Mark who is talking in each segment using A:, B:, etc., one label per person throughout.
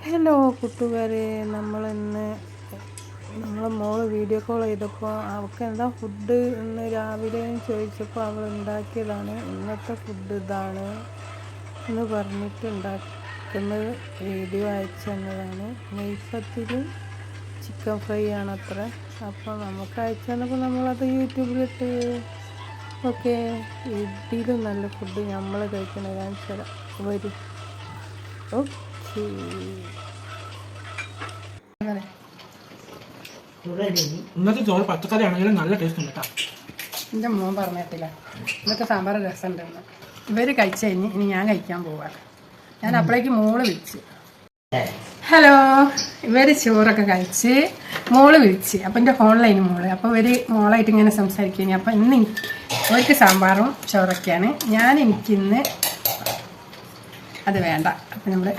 A: Hello കൂട്ടുകാരെ, നമ്മളിന്ന് നമ്മളെ മോള് വീഡിയോ കോൾ ചെയ്തപ്പോൾ അവൾക്ക് എന്താ ഫുഡ് ഇന്ന് രാവിലെ ചോദിച്ചപ്പോൾ അവൾ ഉണ്ടാക്കിയതാണ്. ഇന്നത്തെ ഫുഡ് ഇതാണ് എന്ന് പറഞ്ഞിട്ട് ഉണ്ടാക്കുന്ന വീഡിയോ അയച്ചു തന്നതാണ്. നെയ്പ്പത്തിലും ചിക്കൻ ഫ്രൈ ആണത്ര. അപ്പോൾ നമുക്ക് അയച്ചു തന്നപ്പോൾ നമ്മളത് യൂട്യൂബിലിട്ട്. ഓക്കെ, ഇതിലും നല്ല ഫുഡ് നമ്മൾ കഴിക്കണ കാണിച്ചു തരാം. വരും. ഓക്കെ,
B: ഇന്നത്തെ ചോറ് പച്ചക്കറി ആണെങ്കിലും നല്ല ടേസ്റ്റ് ഉണ്ട് കേട്ടോ.
C: എൻ്റെ മോൻ പറഞ്ഞിട്ടില്ല ഇന്നത്തെ സാമ്പാർ രസമുണ്ടെന്ന്. ഇവർ കഴിച്ചു കഴിഞ്ഞ് ഇനി ഞാൻ കഴിക്കാൻ പോവാണ്. ഞാൻ അപ്പോഴേക്ക് മോള് വിളിച്ച്. ഹലോ, ഇവർ ചോറൊക്കെ കഴിച്ച് മോള് വിളിച്ച്. അപ്പം എൻ്റെ ഫോണിലായിരുന്നു മോള്. അപ്പോൾ ഇവർ മോളായിട്ട് ഇങ്ങനെ സംസാരിക്കുന്നു. അപ്പം ഇന്ന് അവർക്ക് സാമ്പാറും ചോറൊക്കെയാണ്. എനിക്കിന്ന് അത് വേണ്ട. അപ്പം നമ്മൾ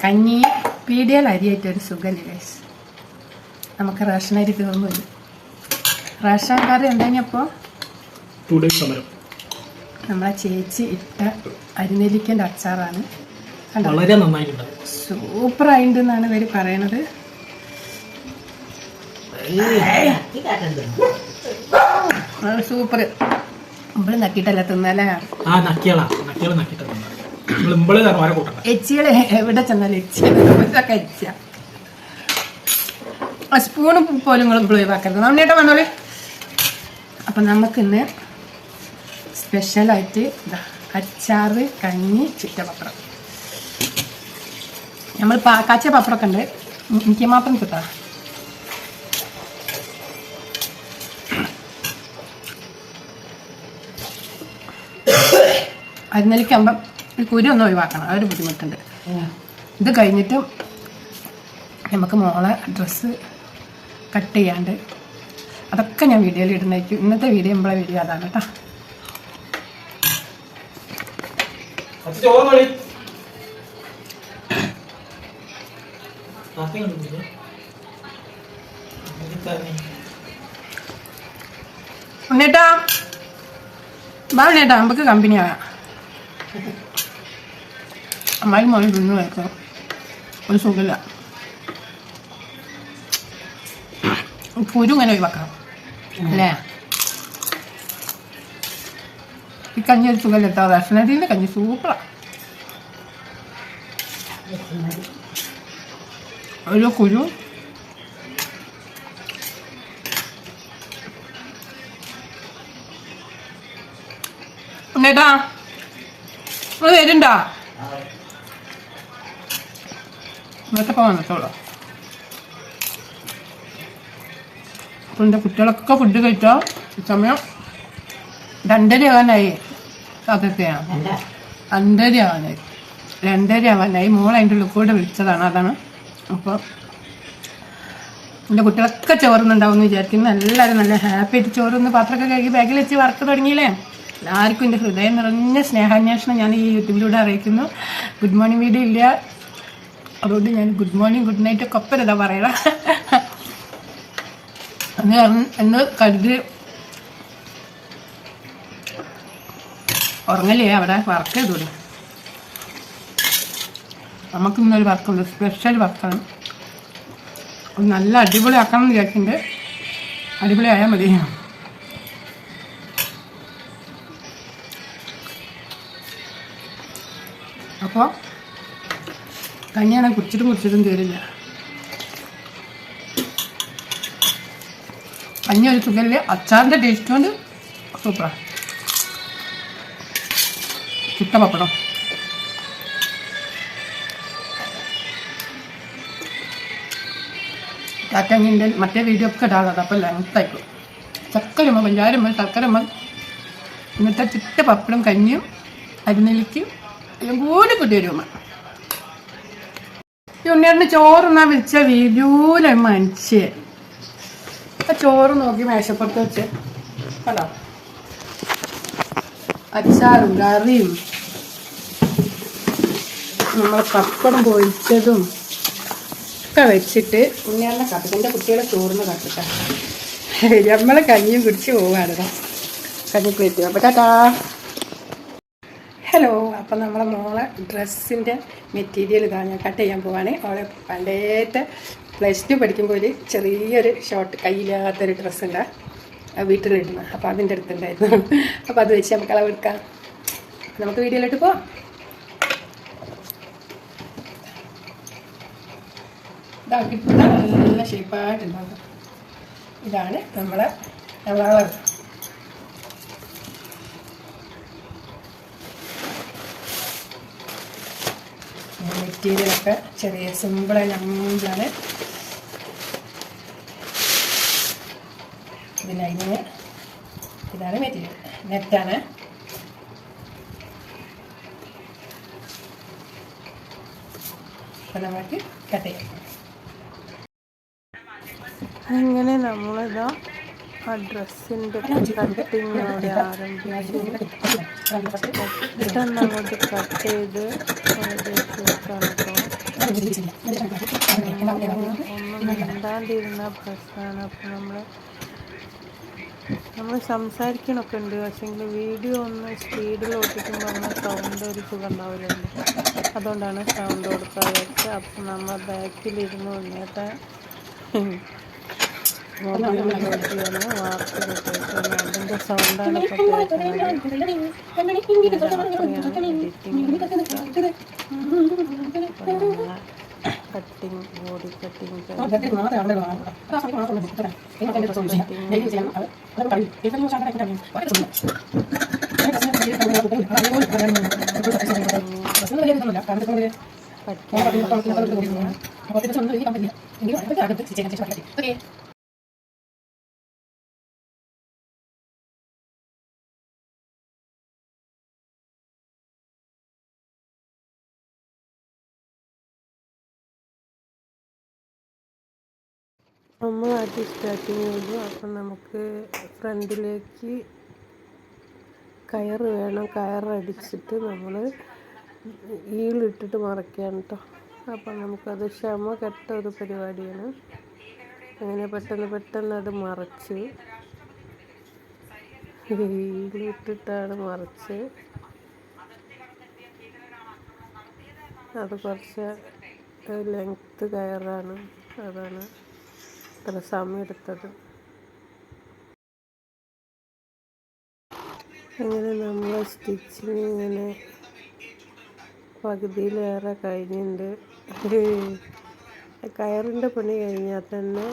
C: കഞ്ഞി പീഡിയൽ അരിയായിട്ടൊരു സുഖമില്ല ഗൈസ്. നമുക്ക് റേഷൻ അരി തീർന്നു വരും. റേഷൻ കറി എന്തായപ്പോൾ നമ്മളെ ചേച്ചി ഇട്ട അരിനെല്ലിക്കൻ്റെ അച്ചാറാണ്.
B: വളരെ നന്നായിട്ടുണ്ട്,
C: സൂപ്പറായിട്ടുണ്ടെന്നാണ് ഇവർ പറയണത്. സൂപ്പർ. ഇമ്പള് നക്കിട്ടല്ല തിന്നല്ലേ. എച്ചികള് എവിടെ ചെന്നാലും എച്ചിയൊക്കെ എച്ചിയ. സ്പൂണ് പോലും നിങ്ങൾ ഇപ്പോൾ ഒഴിവാക്കരുത്. നന്നായിട്ട് വന്നോളി. അപ്പം നമുക്കിന്ന് സ്പെഷ്യലായിട്ട് അച്ചാറ്, കഞ്ഞി, ചിറ്റപത്രം. നമ്മൾ കാച്ച പപ്പടമൊക്കെ ഉണ്ട്. എനിക്ക് മാത്രം കിട്ടാം. അരിനെല്ലിക്കാകുമ്പം കുരു ഒന്ന് ഒഴിവാക്കണം, അതൊരു ബുദ്ധിമുട്ടുണ്ട്. ഇത് കഴിഞ്ഞിട്ട് നമുക്ക് മോളെ ഡ്രസ്സ് കട്ട് ചെയ്യാണ്ട് അതൊക്കെ ഞാൻ വീഡിയോയിൽ ഇടുന്നതായിരിക്കും. ഇന്നത്തെ വീഡിയോ നമ്മളെ വീഡിയോ അതാണ് കേട്ടോ. ഉണ്ണേട്ടാ ബാ, ഉണ്ണേട്ടാ നമുക്ക് കമ്പനിയാകാം. അമ്മായി മോനെ തിന്നു കഴിക്കാം, ഒരു സുഖമില്ല. കുരു ഇങ്ങനെ ഒഴിവാക്കണം അല്ലേ. ഈ കഞ്ഞി ഒരു സുഖമില്ല കേട്ടോ. റേഷനരിൻ്റെ കഞ്ഞി സൂപ്പറാണ്. ഒരു കുരു ഉണ്ണേട്ടാ നിങ്ങൾ വരുന്നുണ്ടോ? ഇന്നത്തെ വന്നിട്ടുള്ളൂ. അപ്പം എൻ്റെ കുട്ടികളൊക്കെ ഫുഡ് കഴിച്ചോ. സമയം 2:30 ആവാനായി. സത്യത്തെയാണ് 2:30 ആവാനായി. 2:30 ആവാനായി. മോൾ അതിൻ്റെ ഉള്ളിൽ കൂടെ വിളിച്ചതാണ്, അതാണ്. അപ്പോൾ എൻ്റെ കുട്ടികളൊക്കെ ചോറുന്നുണ്ടാവുമെന്ന് വിചാരിക്കുന്നു. എല്ലാവരും നല്ല ഹാപ്പി ആയിട്ട് ചോറൊന്ന് പാത്രമൊക്കെ കഴുകി ബാഗിൽ വെച്ച് വർക്ക് തുടങ്ങിയില്ലേ. എല്ലാവർക്കും എൻ്റെ ഹൃദയം നിറഞ്ഞ സ്നേഹാന്വേഷണം ഞാൻ ഈ യൂട്യൂബിലൂടെ അറിയിക്കുന്നു. ഗുഡ് മോർണിംഗ് വീഡിയോ ഇല്ല, അതുകൊണ്ട് ഞാൻ ഗുഡ് മോർണിംഗ് ഗുഡ് നൈറ്റ് ഒക്കെ ഒപ്പം ഇതാ പറയണം എന്ന് കരുതി ഉറങ്ങലേ. അവിടെ വർക്ക് ചെയ്തോളൂ. നമുക്ക് ഇന്നൊരു വർക്കുണ്ട്, സ്പെഷ്യൽ വർക്കാണ്. നല്ല അടിപൊളി ആക്കണം എന്ന് വിചാരിക്കുന്നുണ്ട്. അടിപൊളി ആയാൽ മതി. അപ്പോൾ കഞ്ഞിയാണ് കുടിച്ചിട്ടും തീരില്ല. കഞ്ഞി ഒരു സുഖമില്ല. അച്ചാറിൻ്റെ ടേസ്റ്റ് കൊണ്ട് സൂപ്പറാണ്. ചുട്ട പപ്പടം കാറ്റങ്ങിൻ്റെ മറ്റേ വീഡിയോ ഒക്കെ ഇടാതെ. അപ്പോൾ ലെങ്ത്തായിക്കും. ചക്കരമ്മ പഞ്ചാരമ്മ ശർക്കരമ്മ ഇന്നത്തെ ചുട്ട പപ്പടം കഞ്ഞിയും അരിനെല്ലിക്കും എല്ലാം കൂടി കൂട്ടിവരുമ്മ. ഈ ഉണ്ണിയേട്ടന് ചോറെന്നാ വിളിച്ച വീഡിയോയിലെ മനുഷ്യ. ആ ചോറ് നോക്കി മേശപ്പുറത്ത് വെച്ച് കേട്ടോ. അച്ചാറും കറിയും നമ്മളെ പപ്പടം പൊരിച്ചതും ഒക്കെ വെച്ചിട്ട് ഉണ്ണിയേട്ടനെ കത്തിട്ട് എൻ്റെ കുട്ടികളെ ചോറിന് കത്തിട്ടാ. നമ്മൾ കഞ്ഞിയും കുടിച്ച് പോവാണ്. കഞ്ഞി പ്ലേറ്റ്. അപ്പോൾ ടാറ്റാ. ഹലോ, അപ്പം നമ്മളെ മോളെ ഡ്രസ്സിൻ്റെ മെറ്റീരിയൽ ഇതാണ് ഞാൻ കട്ട് ചെയ്യാൻ പോവാണ്. അവളെ പണ്ടേത്തെ +2 പഠിക്കുമ്പോൾ ഒരു ചെറിയൊരു ഷോർട്ട് കയ്യില്ലാത്തൊരു ഡ്രസ്സുണ്ട് വീട്ടിലിടുന്നത്. അപ്പോൾ അതിൻ്റെ അടുത്തുണ്ടായിരുന്നു. അപ്പോൾ അത് വെച്ച് നമുക്ക് അളവെടുക്കാം. നമുക്ക് വീഡിയോയിലോട്ട് പോവാം. ഇതാക്കി നല്ല ഷേപ്പായിട്ടുണ്ടാകും. ഇതാണ് നമ്മളെ അളവ്. മെറ്റീരിയലൊക്കെ ചെറിയ സിമ്പിളാണ്. ഇത് ലൈനിങ്, ഇതാണ് മെറ്റീരിയൽ, നെറ്റാണ്. അപ്പം നമുക്ക് കട്ട് ചെയ്യാം.
A: അങ്ങനെ നമ്മളിതാ ആ ഡ്രസ്സിൻ്റെ കട്ടിങ്ങോടെ ആരംഭിച്ചു. പെട്ടെന്ന് അങ്ങോട്ട് കട്ട് ചെയ്ത് ഒന്നും മിണ്ടാണ്ടിരുന്ന പ്രശ്നമാണ്. അപ്പം നമ്മൾ സംസാരിക്കണമൊക്കെ ഉണ്ട്, പക്ഷേങ്കിൽ വീഡിയോ ഒന്ന് സ്പീഡിൽ ഓട്ടിക്കുമ്പോൾ നമ്മൾ സൗണ്ട് ഒരു സുഖം ഉണ്ടാവില്ലല്ലോ. അതുകൊണ്ടാണ് സൗണ്ട് കൊടുക്കാതെ വെച്ചത്. അപ്പം നമ്മൾ ബാക്കിലിരുന്ന് മുന്നേറ്റ മൊബൈലിൽ ഓടിയാണ് വാർത്ത കേൾക്കുന്നത്. അതിൻ്റെ സൗണ്ടാണ് ഇപ്പോൾ കേൾക്കുന്നത്. കട്ടിങ്, ബോഡി കട്ടിങ് നമ്മൾ ആദ്യം സ്റ്റാർട്ടിങ് ചെയ്തു. അപ്പം നമുക്ക് ഫ്രണ്ടിലേക്ക് കയറ് വേണം. കയറടിച്ചിട്ട് നമ്മൾ ഈളിട്ടിട്ട് മറയ്ക്കാൻ കേട്ടോ. അപ്പം നമുക്കത് ക്ഷമ കെട്ട ഒരു പരിപാടിയാണ്. അങ്ങനെ പെട്ടെന്ന് അത് മറച്ച് ഈളിട്ടിട്ടാണ് മറച്ച്. അത് കുറച്ച് ലെങ്ത്ത് കയറാണ്, അതാണ് ഇത്ര സമയം എടുത്തത്. അങ്ങനെ നമ്മൾ സ്റ്റിച്ചിങ് ഇങ്ങനെ പകുതിയിലേറെ കഴിഞ്ഞിട്ടുണ്ട്. കയറിൻ്റെ പണി കഴിഞ്ഞാൽ തന്നെ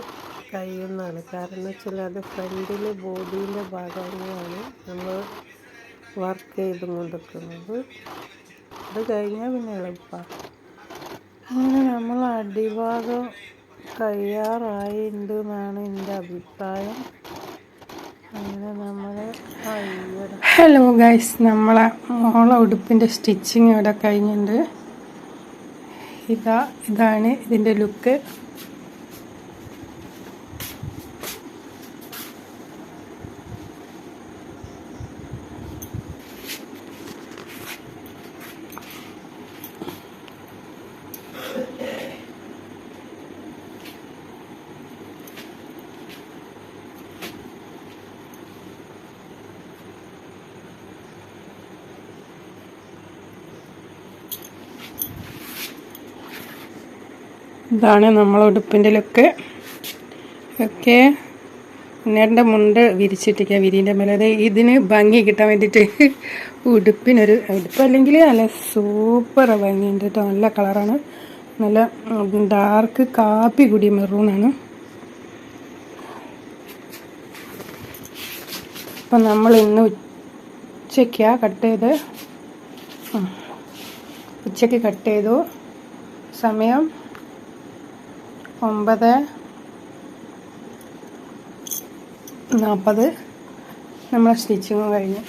A: കഴിയുന്നതാണ്. കാരണം വെച്ചാൽ അത് ഫ്രണ്ടിൽ ബോഡീൻ്റെ ഭാഗങ്ങളാണ് നമ്മൾ വർക്ക് ചെയ്ത് കൊണ്ടിരിക്കുന്നത്. അത് കഴിഞ്ഞാൽ പിന്നെ എളുപ്പമാണ്. അങ്ങനെ നമ്മൾ അടിഭാഗം കഴിയാറായിട്ടുണ്ട് എന്നാണ് എൻ്റെ അഭിപ്രായം. അങ്ങനെ നമ്മൾ ഹലോ ഗൈസ്, നമ്മളെ മോളെ ഉടുപ്പിൻ്റെ സ്റ്റിച്ചിങ് ഇവിടെ കഴിഞ്ഞിട്ടുണ്ട്. ഇതാണ് ഇതിൻ്റെ ലുക്ക്. ഇതാണ് നമ്മളെ ഉടുപ്പിൻ്റെ ലുക്ക്. ഓക്കെ, ഉണ്ണേട്ടൻ്റെ മുണ്ട് വിരിച്ചിട്ടിരിക്കുക വിരിൻ്റെ മേലെ. അത് ഇതിന് ഭംഗി കിട്ടാൻ വേണ്ടിയിട്ട് ഉടുപ്പ് അല്ലെങ്കിൽ നല്ല സൂപ്പർ ഭംഗിയുണ്ട് കേട്ടോ. നല്ല കളറാണ്, നല്ല ഡാർക്ക് കാപ്പി കൂടിയ മെറൂണാണ്. അപ്പം നമ്മൾ ഇന്ന് ഉച്ചയ്ക്കാണ് കട്ട് ചെയ്ത്, ഉച്ചയ്ക്ക് കട്ട് ചെയ്തു. സമയം 9:40. നമ്മളെ സ്റ്റിച്ചിങ് കഴിഞ്ഞു.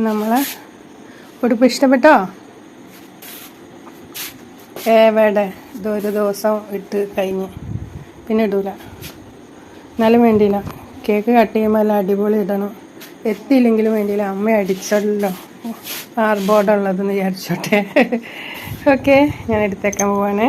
A: നമ്മളെ ഉടുപ്പ് ഇഷ്ടപ്പെട്ടോ? എവിടെ ഇതൊരു ദിവസം ഇട്ട് കഴിഞ്ഞ് പിന്നെ ഇടൂല. എന്നാലും വേണ്ടിയില്ല, കേക്ക് കട്ട് ചെയ്യുമ്പോൾ എല്ലാം അടിപൊളി ഇടണം. എത്തിയില്ലെങ്കിലും വേണ്ടിയില്ല, അമ്മ അടിച്ചല്ലോ ആർബോർഡുള്ളതെന്ന് വിചാരിച്ചോട്ടെ. ഓക്കെ, ഞാൻ എടുത്തേക്കാൻ പോവാണേ.